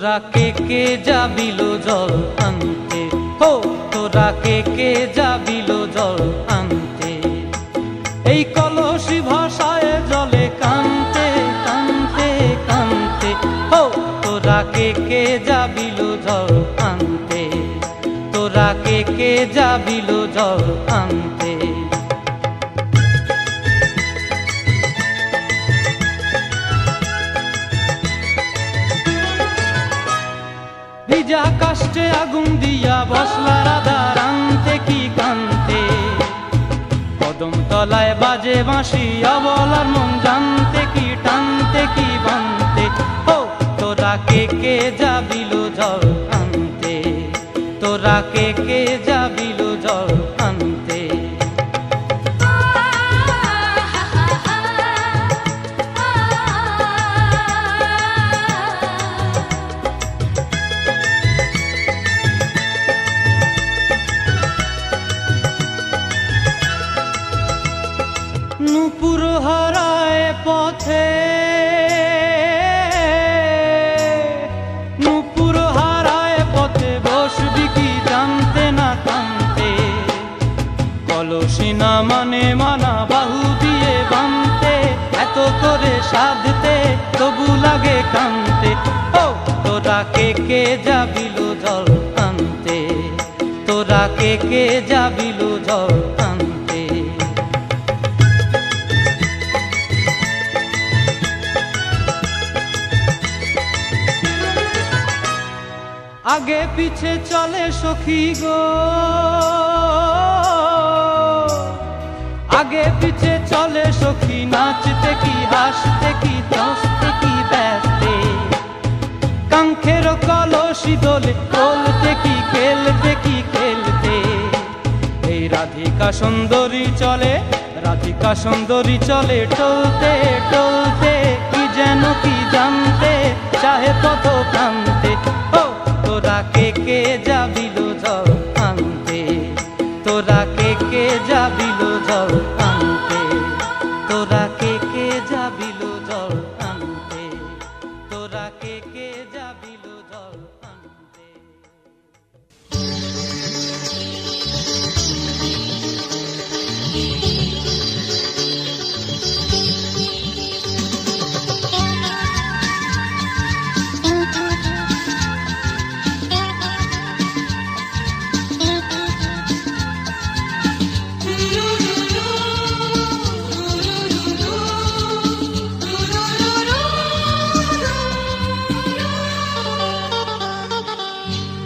তোরা কে যাবিল জল আনতে, হো তোরা কে যাবিল জল আনতে, এই কলসি ভাষায় জলে কানতে কানতে কানতে, হো তোরা কে যাবিল জল আনতে, তোরা কে যাবিল জল আনতে। ভিজা কাষ্টে আগুন দিয়া বসলা রাধা রানতে কি কানতে, কদম তলায় বাজে বাঁশি অবলার মন জানতে কি টানতে কি বানতে, ও তোরা কে যাবিল জল আনতে, তোরা কে যাবিল জল আনতে। নূপুর হারায় পথে, নূপুর হারায় পথে বসবি কি জানতে না কানতে, কলসি না মানে মানা বাহু দিয়ে বানতে, এত করে সাধতে তবু লাগে কানতে, ও তোরা কে যাবিল জল আনতে, তোরা কে যাবিল জল আনতে। আগে পিছে চলে সখী গো, আগে পিছে চলে সখী, নাচতে কি হাসতে কি দশতে কি ব্যস্তে, কাঙ্ক্ষের কলসি দোলে বলতে কি খেলতে কি খেলতে, এই রাধিকা সুন্দরী চলে, রাধিকা সুন্দরী চলে টলতে টলতে, কি যেন কি জানতে চাহে পথ প্রান্তে, ও তোরা কে যাবিল জল আনতে, তোরা কে যাবিল জল আনতে, তোরা কে যাবিল জল আনতে, তোরা কে যাবিল জল আনতে।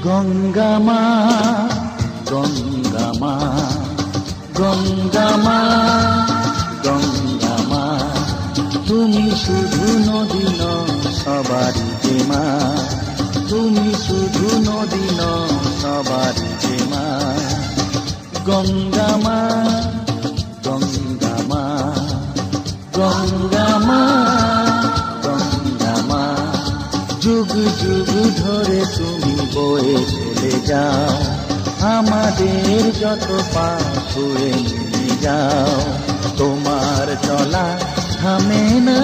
গঙ্গা মা গঙ্গা মা গঙ্গা মা গঙ্গা মা, তুমি শুধু নদী ন সবারই যে মা, তুমি শুধু নদী ন সবারই যে মা। গঙ্গা মা গঙ্গা মা গঙ্গা মা গঙ্গা মা, যুগ যুগ ধরে তুমি বয়ে চলে যাও, আমাদের যত পাপ ছুঁয়ে নিয়ে যাও, তোমার চলা থামে না।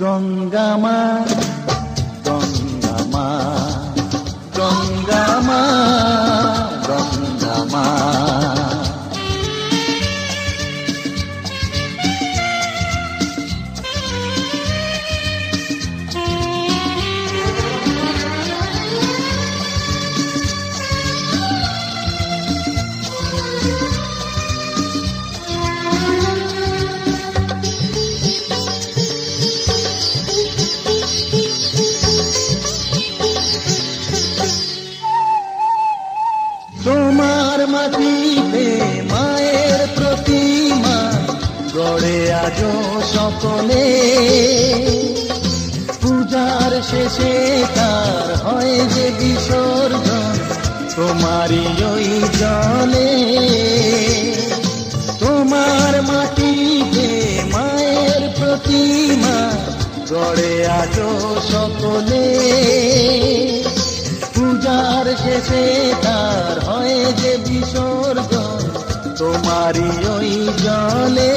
গঙ্গা মা গঙ্গা মা গঙ্গা মা গঙ্গা মা। তোমার মাটিতে মায়ের প্রতিমা গড়ে আজো সকলে, পূজার শেষে তার হয় যে বিসর্জন তোমারই ওই জলে। তোমার মাটিতে মায়ের প্রতিমা গড়ে আজো সকলে, পূজার শেষে তার হয় যে বিসর্জন তোমারই ওই জলে।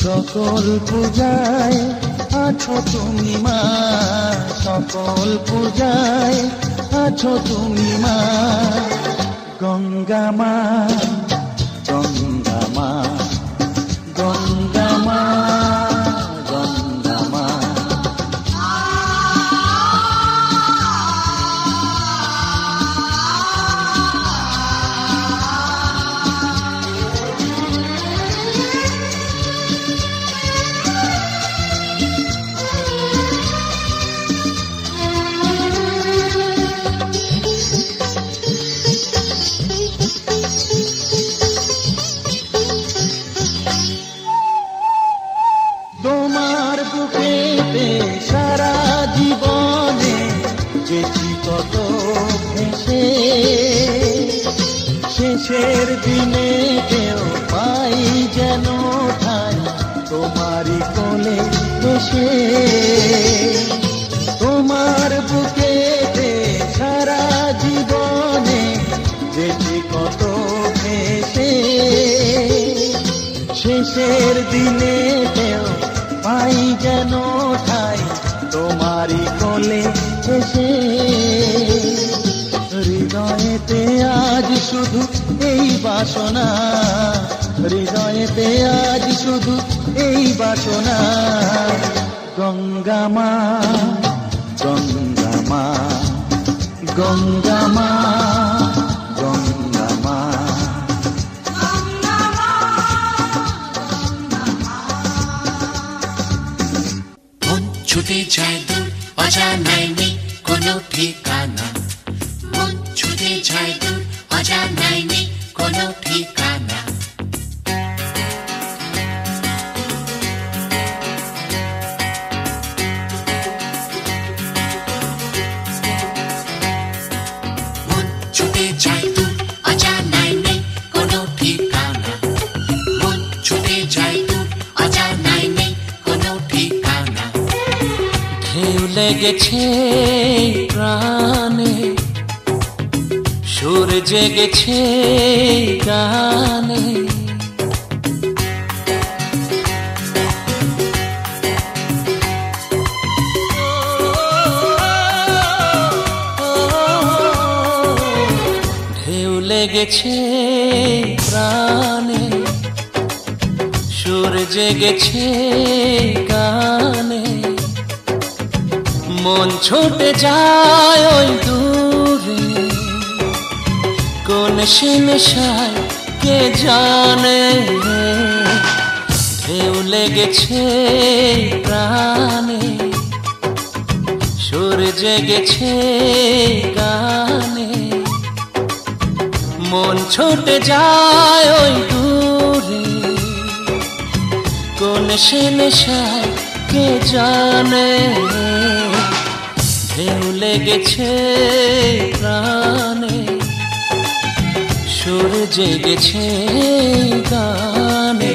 সকল পূজায় আছো তুমি মা, সকল পূজায় আছো তুমি মা। গঙ্গা মা, গঙ্গা মা, গঙ্গা মা, গঙ্গা মা। তোমার বুকেতে সারা জীবনে যেছি কত ভেসে, শেষের দিনে কেউ পাই যেন ঠাই তোমারই কোলে বসে। তোমার বুকেতে সারা জীবনে যেছি কত ভেসে, শেষের দিনে কেউ পাই যেন ঠাই তোমারই কোলে এসে। হৃদয়েতে আজ শুধু এই বাসনা, হৃদয়েতে আজ শুধু এই বাসনা। গঙ্গা মা, গঙ্গা মা, গঙ্গা মা, গঙ্গা মা। ছুটে যায় দূর অজানায় নেই কোনো ঠিকানা, মন ছুটে যায় দূর অজানায় নেই কোনো ঠিকানা। মন ছুটে যায় দূর অজানায় নেই কোনো ঠিকানা, মন ছুটে যায় দূর অজানায় নেই কোনো ঠিকানা। ঢেউ লেগেছে প্রাণে, সুর জেগেছে গানে, ঢেউ লেগেছে প্রাণে, সুর জেগেছে গানে। মন ছুটে যায় ওই দূরে, কোন সে নেশায় কে জানে। ঢেউ লেগেছে প্রাণে, সুর জেগেছে গানে। মন ছুটে যায় ওই দূরে, কোন সে নেশায় কে জানে। ঢেউ লেগেছে প্রাণে, সুর জেগেছে গানে।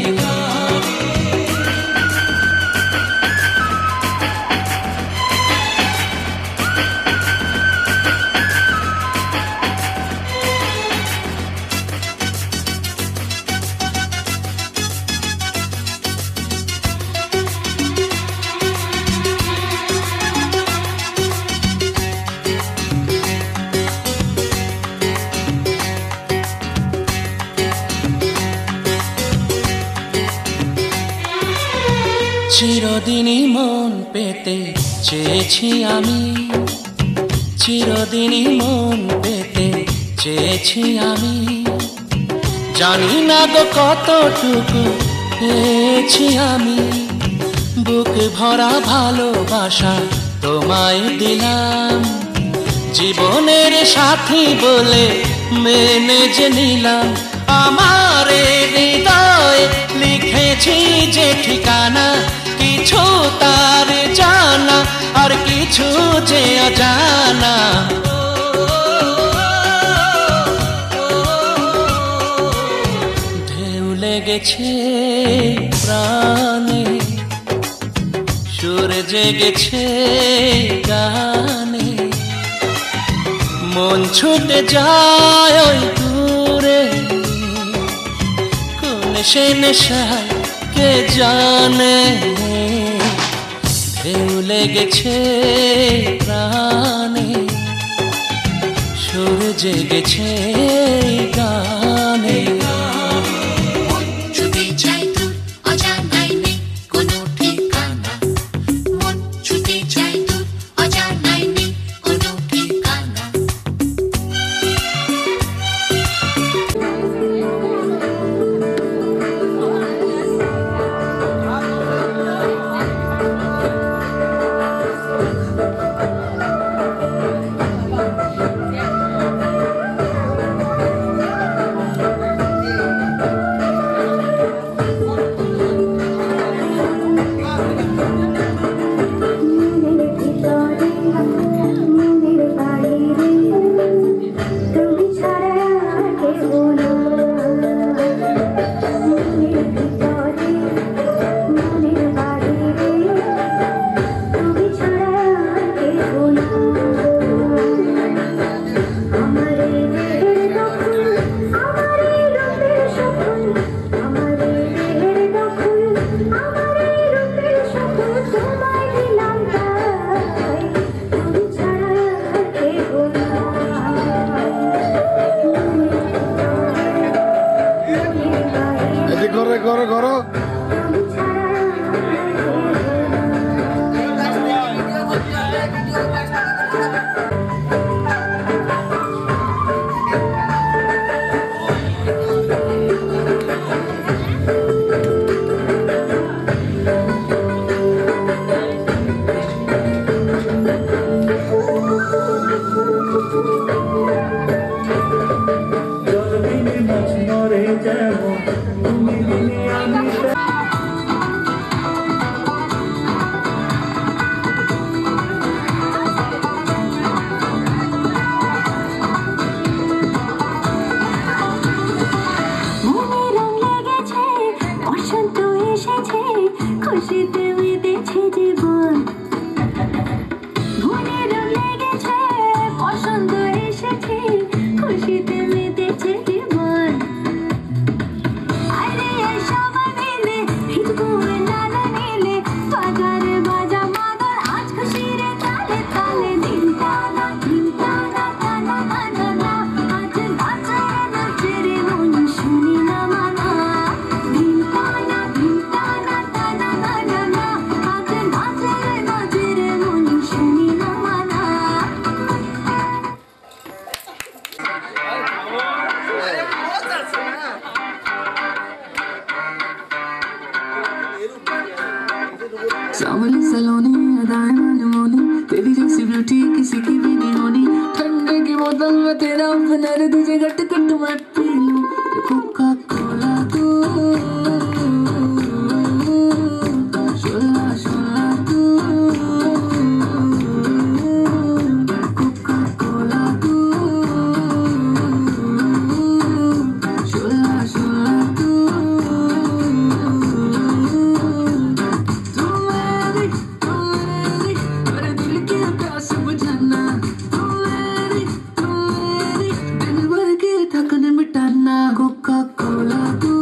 চিরদিনই মন পেতে চেয়েছি আমি, চিরদিনই মন পেতে চেয়েছি আমি। জানি না গো কতটুকু পেয়েছি আমি, বুক ভরা ভালোবাসা তোমায় দিলাম। জীবনের সাথী বলে মেনে যে নিলাম, আমার হৃদয়ে লিখেছি যে ঠিকানা। কিছু তার জানা আর কিছু যে অজানা। ঢেউ লেগেছে প্রাণে, সুর জেগেছে গানে। মন ছুটে যায় ওই দূরে, কোন সে নেশায় কে জানে। ঢেউ লেগেছে প্রাণে, সুর জেগেছে গানে। ছুটে যাই দূর অজানায় নেই কোনো ঠিকানা, মন ছুটে যাই দূর অজানায় নেই কোনো ঠিকানা। খুশিতে মেতেছে জীবন, মনে রং লেগেছে, বসন্ত এসেছে, খুশিতে মেতেছে জীবন। আরে সবাই মিলে হিচকো নানা নীলে, বাজারে বাজা মাদল আজ খুশির তালে তালে। দিন টানা টানা টানা না, আজ নাচে নাচে রে মন শুনি না মানা। দিন টানা টানা টানা না, আজ নাচে নাচে রে মন শুনি না মানা। सांवली सलोनी अदाएं मनमोनी, तेरी जैसी ब्यूटी किसी की भी नहीं होनी। ठंडे की बोतल में तेरा अपना तुझे घट घट मैं पी लूं। कोका कोला तू, शोला शोला तू, कोका कोला तू, शोला शोला तू। मेरे दिल की प्यास बुझाना, तुम मेरी दिल भर के थकन मिटाना। कोका कोला तू,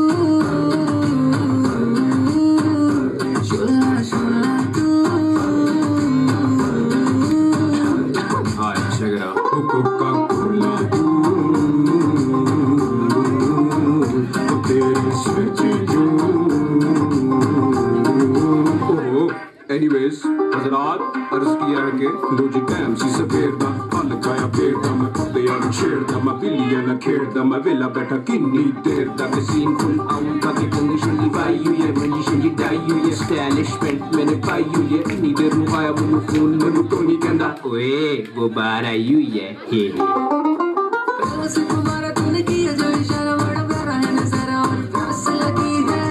शोला शोला तू। Alright, check it out. Coca-Cola, तेरी switch जो। Anyways, हज़रात अर्ज़ किया है कि दो जी टाइम सी सफेर दा हल काया पेड़ दा मैं कुत्ते यार छेड़ दा मैं बिल्लियां ना खेड़ दा मैं वेला बैठा किन्नी देर दा के सीन फुल आउट दा की कंडीशन ली पाई हुई है कंडीशन ली डाई हुई है स्टाइलिश पेंट मैंने पाई हुई है इन्नी देर में आया मुझे फोन मैंने तो नहीं कहना ओए वो बाहर आई हुई है हे प्यास तुम्हारा तूने किया जो इशारा बड़ा प्यारा है नजारा और प्यास लगी है,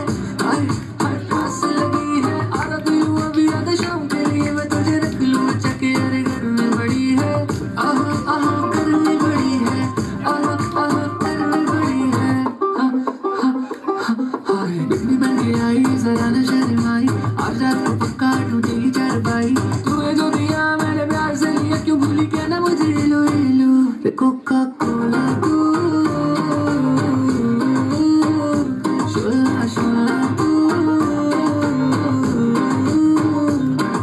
हाय हाय प्यास लगी है। आधा पी लूं अभी आधा शाम के लिए मैं तुझे रख लूं बचा के यार घर में बड़ी है। आहा आहा घर में बड़ी है, आहा आहा घर में बड़ी है। हा हा हा हाय बिजली बन के आई जरा न शर्माई, आज रात को पक्का टूटेगी चारपाई। तूने जो दिया मैंने प्यार से लिया, क्यों भूली कहना मुझे लो कोका कोला तू, शोला शोला तू,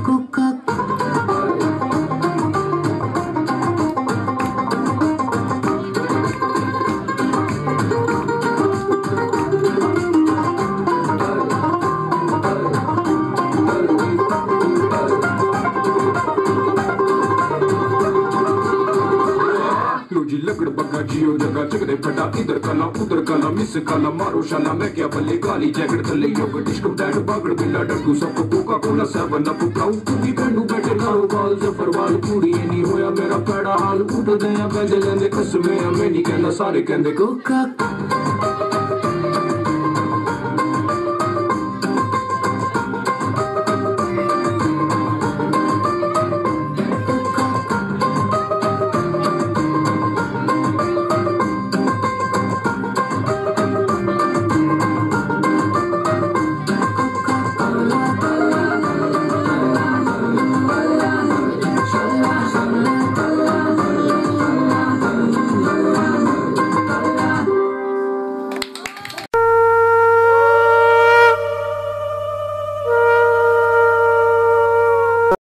कोका जियो जगह चकदे फटा इधर काला उधर काला मिस काला मारो शाला मैं क्या बल्ले काली जैकेट थले योग डिस्को बैट बागड़ बिल्ला डड्डू सबको कोका कोला 7 अप पाऊ तू भी बैंडू बैठे नारो बाल जफरवाल पूरी नहीं होया मेरा पैड़ा हाल उठ दया बज लेंदे कसमे हमें नहीं कहना सारे कहंदे कोका